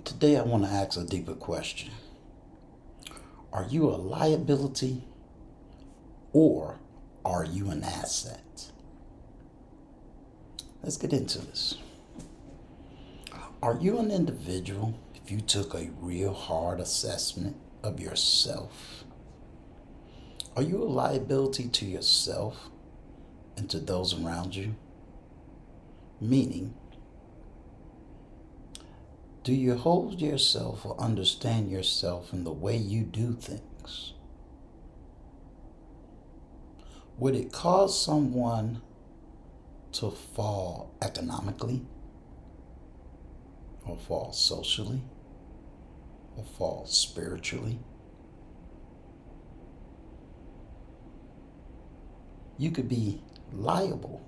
Today I want to ask a deeper question. Are you a liability or are you an asset? Let's get into this. Are you an individual if you took a real hard assessment of yourself? Are you a liability to yourself and to those around you? Meaning, do you hold yourself or understand yourself in the way you do things? Would it cause someone to fall economically, or fall socially, or fall spiritually? You could be liable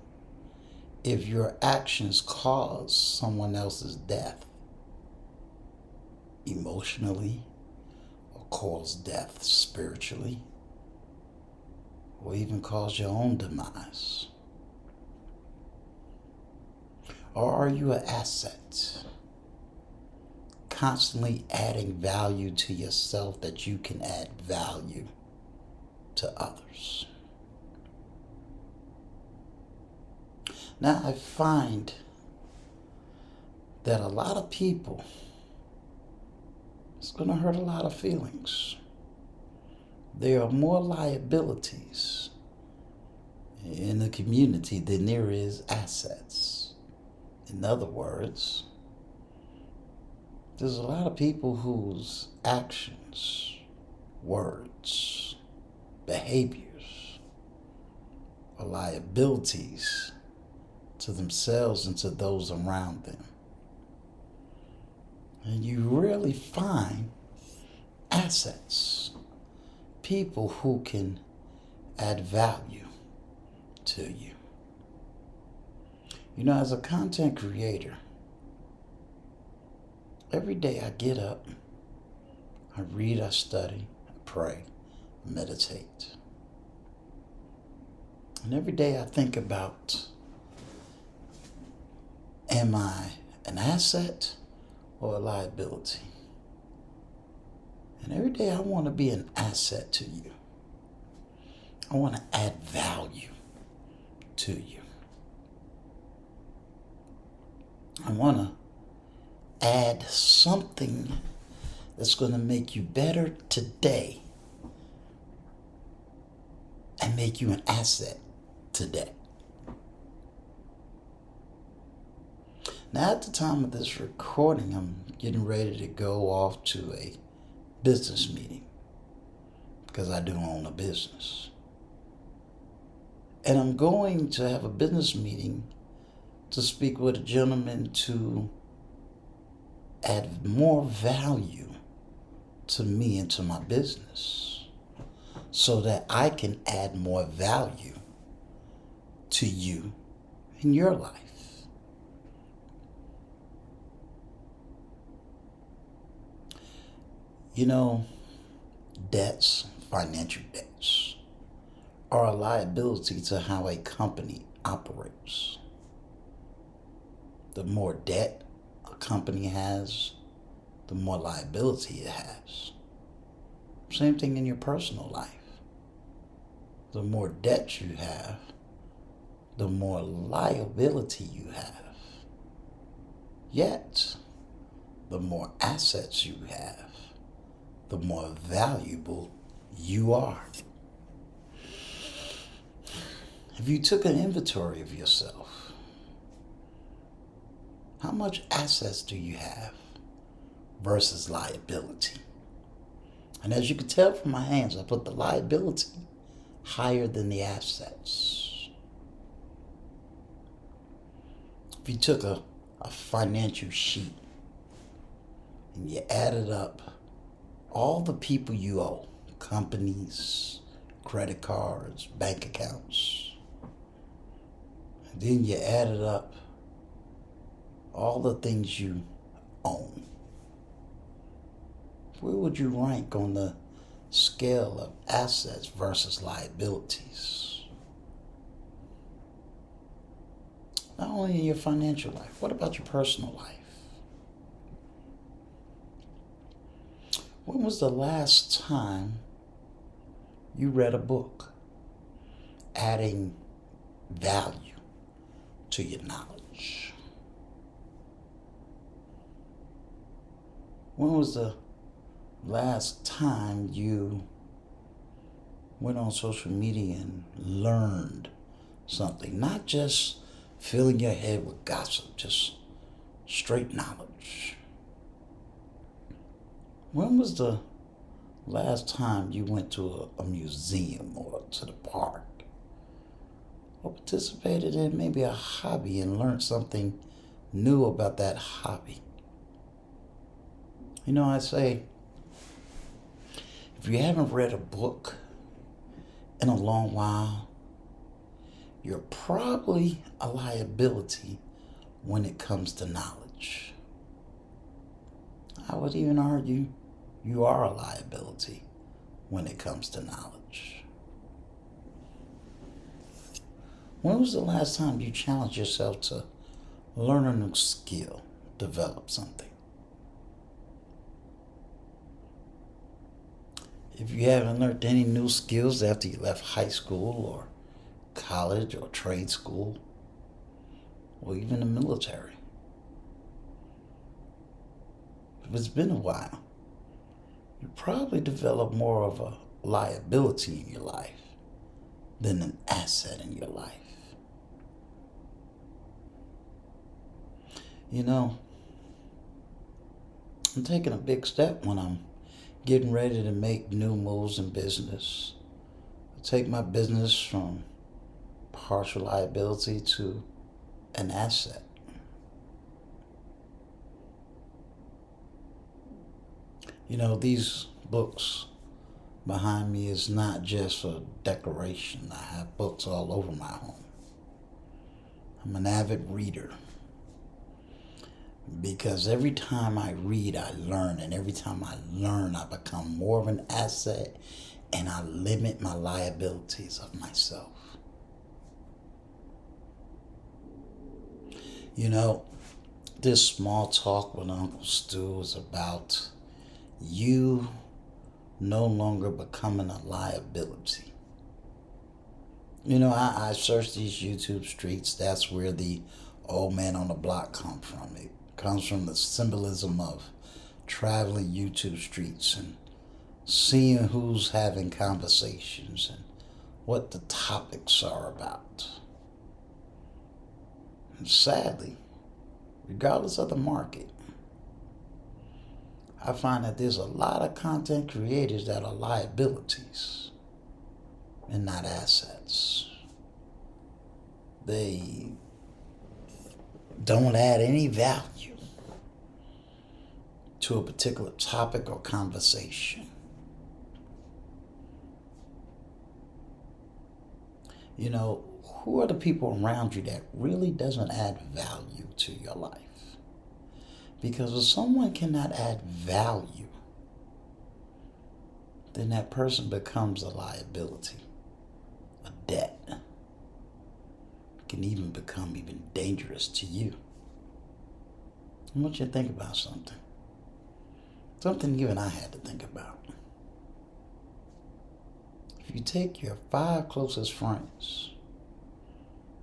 if your actions cause someone else's death, emotionally, or cause death spiritually, or even cause your own demise. Or are you an asset, constantly adding value to yourself that you can add value to others? Now I find that a lot of people, it's going to hurt a lot of feelings. There are more liabilities in the community than there is assets. In other words, there's a lot of people whose actions, words, behaviors are liabilities to themselves and to those around them. And you rarely find assets, people who can add value to you. You know, as a content creator, every day I get up, I read, I study, I pray, meditate. And every day I think about, am I an asset or a liability? And every day I want to be an asset to you. I want to add value to you. I want to add something that's going to make you better today and make you an asset today. Now, at the time of this recording, I'm getting ready to go off to a business meeting because I do own a business. And I'm going to have a business meeting to speak with a gentleman to add more value to me and to my business so that I can add more value to you in your life. You know, debts, financial debts, are a liability to how a company operates. The more debt a company has, the more liability it has. Same thing in your personal life. The more debt you have, the more liability you have. Yet, the more assets you have, the more valuable you are. If you took an inventory of yourself, how much assets do you have versus liability? And as you can tell from my hands, I put the liability higher than the assets. If you took a financial sheet and you added up all the people you owe, companies, credit cards, bank accounts, and then you added up all the things you own, where would you rank on the scale of assets versus liabilities? Not only in your financial life, what about your personal life? When was the last time you read a book adding value to your knowledge? When was the last time you went on social media and learned something? Not just filling your head with gossip, just straight knowledge. When was the last time you went to a museum or to the park or participated in maybe a hobby and learned something new about that hobby? You know, I say, if you haven't read a book in a long while, you're probably a liability when it comes to knowledge. I would even argue you are a liability when it comes to knowledge. When was the last time you challenged yourself to learn a new skill, develop something? If you haven't learned any new skills after you left high school or college or trade school or even the military, if it's been a while, you probably developed more of a liability in your life than an asset in your life. You know, I'm taking a big step when I'm getting ready to make new moves in business. I take my business from partial liability to an asset. You know, these books behind me is not just a decoration. I have books all over my home. I'm an avid reader because every time I read, I learn, and every time I learn, I become more of an asset and I limit my liabilities of myself. You know, this small talk with Uncle Stu is about you no longer becoming a liability. You know, I search these YouTube streets. That's where the old man on the block comes from. It comes from the symbolism of traveling YouTube streets and seeing who's having conversations and what the topics are about. And sadly, regardless of the market, I find that there's a lot of content creators that are liabilities and not assets. They don't add any value to a particular topic or conversation. You know, who are the people around you that really doesn't add value to your life? Because if someone cannot add value, then that person becomes a liability, a debt. It can even become even dangerous to you. I want you to think about something. Something even I had to think about. If you take your 5 closest friends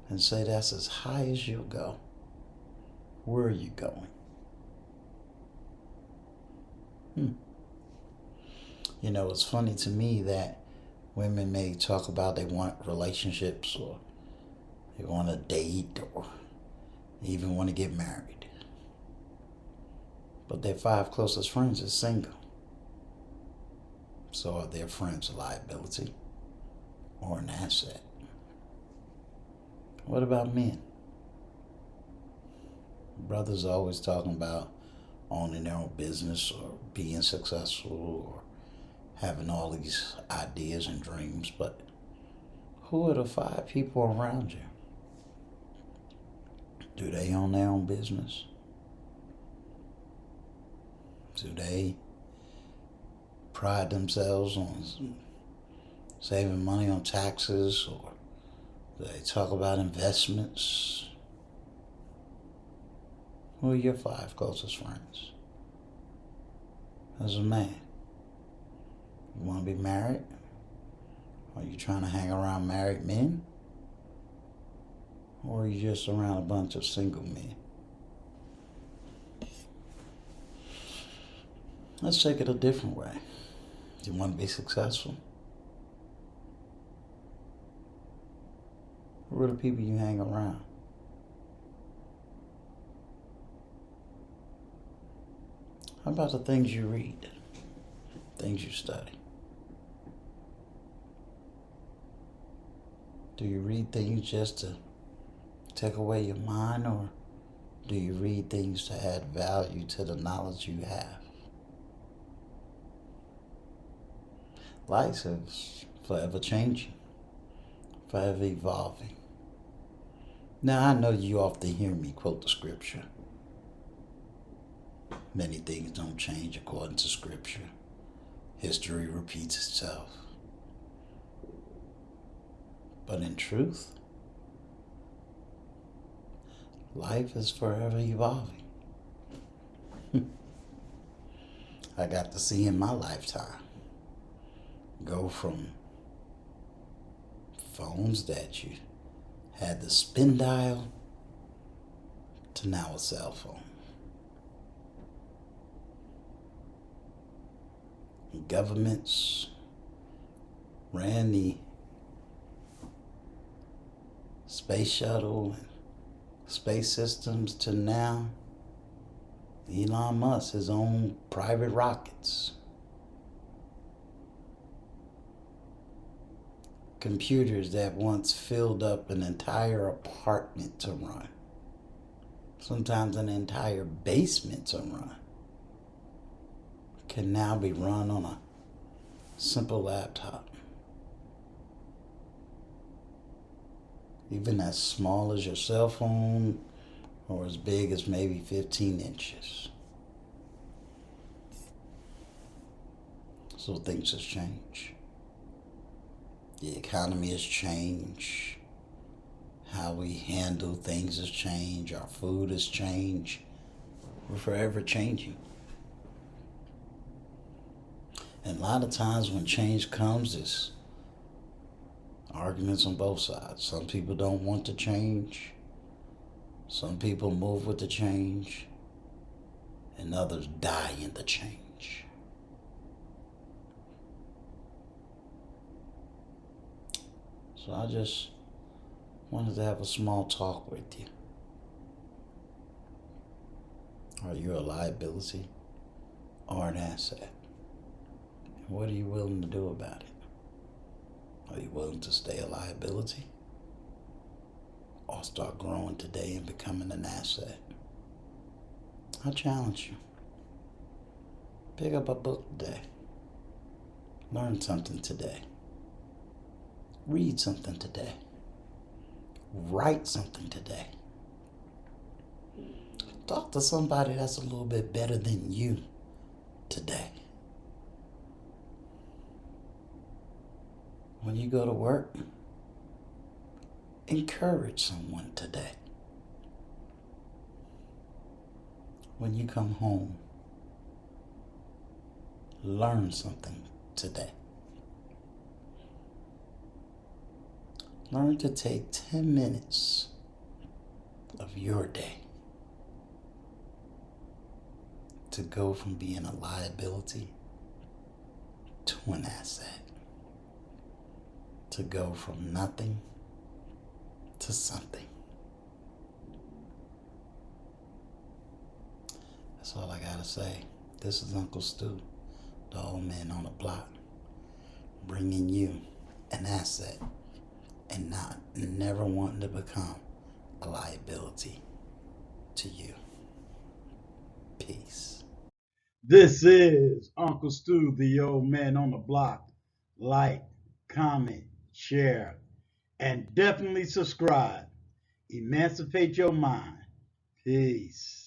and say that's as high as you'll go, where are you going? You know, it's funny to me that women may talk about they want relationships or they want to date or even want to get married. But their 5 closest friends is single. So are their friends a liability or an asset? What about men? Brothers are always talking about owning their own business or being successful or having all these ideas and dreams, but who are the 5 people around you? Do they own their own business? Do they pride themselves on saving money on taxes, or do they talk about investments? Who are your 5 closest friends? As a man, You want to be married? Are you trying to hang around married men? Or are you just around a bunch of single men? Let's take it a different way. Do you want to be successful? Who are the people you hang around? How about the things you read? Things you study? Do you read things just to take away your mind, or do you read things to add value to the knowledge you have? Life is forever changing, forever evolving. Now, I know you often hear me quote the scripture. Many things don't change according to scripture. History repeats itself. But in truth, life is forever evolving. I got to see in my lifetime go from phones that you had the spin dial to now a cell phone. Governments ran the space shuttle and space systems to now Elon Musk, his own private rockets. Computers that once filled up an entire apartment to run, sometimes an entire basement to run, can now be run on a simple laptop. Even as small as your cell phone or as big as maybe 15 inches. So things have changed. The economy has changed. How we handle things has changed. Our food has changed. We're forever changing. And a lot of times when change comes, there's arguments on both sides. Some people don't want to change. Some people move with the change. And others die in the change. So I just wanted to have a small talk with you. Are you a liability or an asset? And what are you willing to do about it? Are you willing to stay a liability or start growing today and becoming an asset? I challenge you. Pick up a book today. Learn something today. Read something today. Write something today. Talk to somebody that's a little bit better than you today. When you go to work, encourage someone today. When you come home, learn something today. Learn to take 10 minutes of your day to go from being a liability to an asset. To go from nothing to something. That's all I gotta say. This is Uncle Stu, the old man on the block, bringing you an asset and never wanting to become a liability to you. Peace. This is Uncle Stu, the old man on the block. Like, comment, share, and definitely subscribe. Emancipate your mind. Peace.